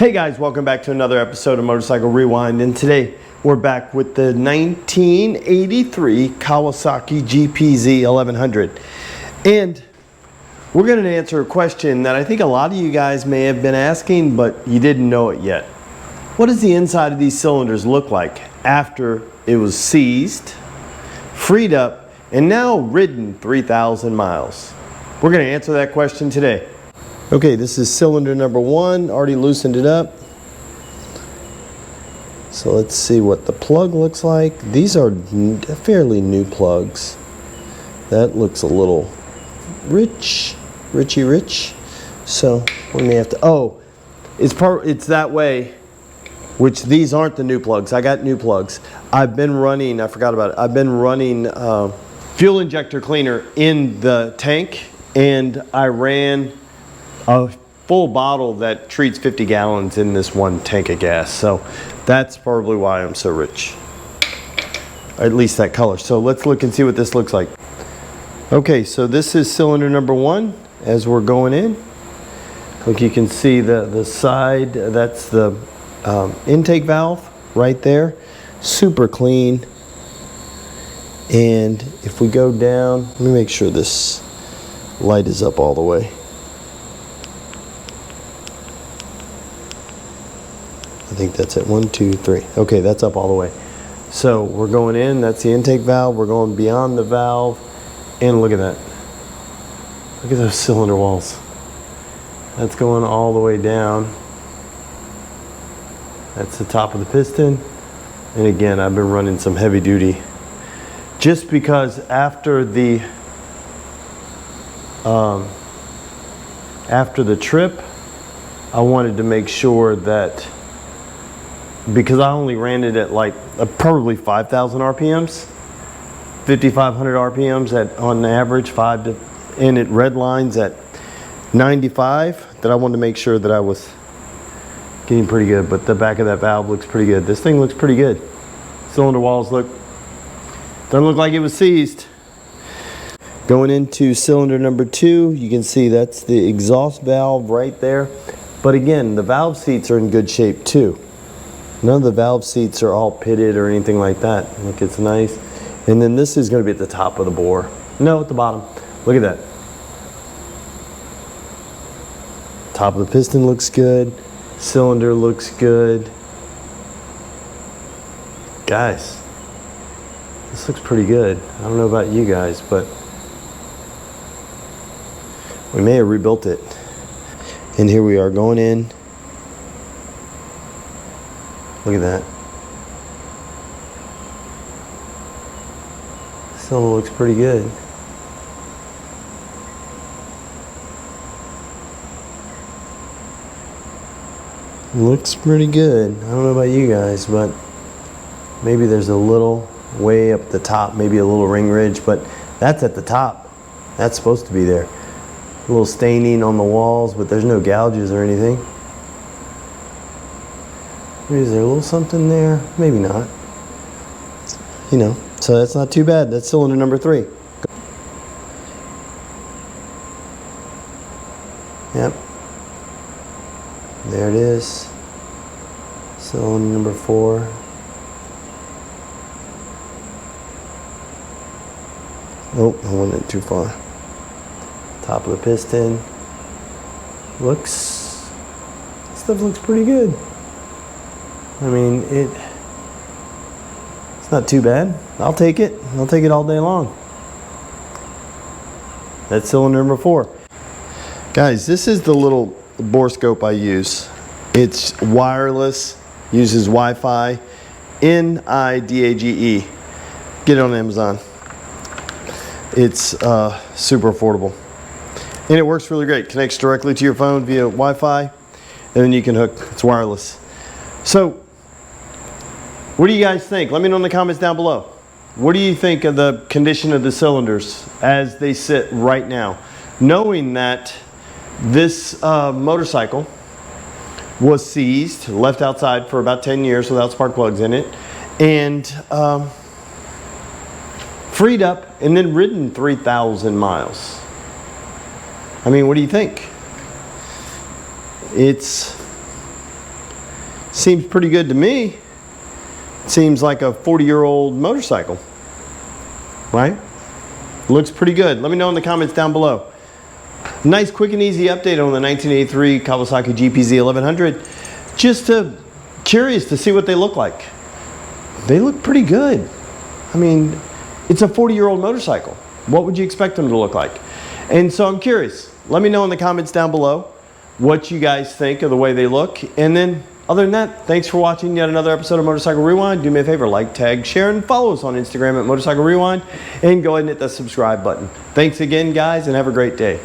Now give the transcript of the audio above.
Hey guys, welcome back to another episode of Motorcycle Rewind, and today we're back with the 1983 Kawasaki GPZ1100. And we're going to answer a question that I think a lot of you guys may have been asking, but you didn't know it yet. What does the inside of these cylinders look like after it was seized, freed up, and now ridden 3,000 miles? We're going to answer that question today. Okay, this is cylinder number one, already loosened it up. So let's see what the plug looks like. These are fairly new plugs. That looks a little rich. So we may have to, it's that way, which these aren't the new plugs. I got new plugs. I've been running, I forgot about it. I've been running fuel injector cleaner in the tank, and I ran a full bottle that treats 50 gallons in this one tank of gas. So that's probably why I'm so rich, or at least that color. So let's look and see what this looks like. Okay, so this is cylinder number one as we're going in. Look, you can see the side, that's the intake valve right there. Super clean. And if we go down, let me make sure this light is up all the way. I think that's it. 1, 2, 3. Okay, that's up all the way. So we're going in. That's the intake valve. We're going beyond the valve. And look at that. Look at those cylinder walls. That's going all the way down. That's the top of the piston. And again, I've been running some heavy duty. Just because after the trip, I wanted to make sure that, because I only ran it at like probably 5,000 RPMs, 5,500 RPMs at on average, and it red lines at 95, that I wanted to make sure that I was getting pretty good. But the back of that valve looks pretty good. This thing looks pretty good. Cylinder walls doesn't look like it was seized. Going into cylinder number two, you can see that's the exhaust valve right there. But again, the valve seats are in good shape too. None of the valve seats are all pitted or anything like that. Look, it's nice. And then this is going to be at the top of the bore. No, at the bottom. Look at that. Top of the piston looks good. Cylinder looks good. Guys, this looks pretty good. I don't know about you guys, but we may have rebuilt it. And here we are going in. Look at that. Cylinder looks pretty good. Looks pretty good. I don't know about you guys, but maybe there's a little way up the top, maybe a little ring ridge, but that's at the top. That's supposed to be there. A little staining on the walls, but there's no gouges or anything. Is there a little something there? Maybe not. You know, so that's not too bad. That's cylinder number three. Yep. There it is. Cylinder number four. Oh, I went in too far. Top of the piston. Stuff looks pretty good. I mean, it's not too bad. I'll take it. I'll take it all day long. That's cylinder number four. Guys, this is the little Borescope I use. It's wireless, uses Wi-Fi, NIDAGE. Get it on Amazon. It's super affordable. And it works really great. Connects directly to your phone via Wi-Fi, and then you can hook. It's wireless. So, what do you guys think? Let me know in the comments down below. What do you think of the condition of the cylinders as they sit right now? Knowing that this motorcycle was seized, left outside for about 10 years without spark plugs in it, and freed up and then ridden 3,000 miles. I mean, what do you think? It's Seems pretty good to me. Seems like a 40-year-old motorcycle, right? Looks pretty good. Let me know in the comments down below. Nice, quick and easy update on the 1983 Kawasaki GPZ1100. Just curious to see what they look like. They look pretty good. I mean, it's a 40-year-old motorcycle. What would you expect them to look like? And so I'm curious. Let me know in the comments down below what you guys think of the way they look. And then, other than that, thanks for watching yet another episode of Motorcycle Rewind. Do me a favor, like, tag, share, and follow us on Instagram at Motorcycle Rewind. And go ahead and hit the subscribe button. Thanks again, guys, and have a great day.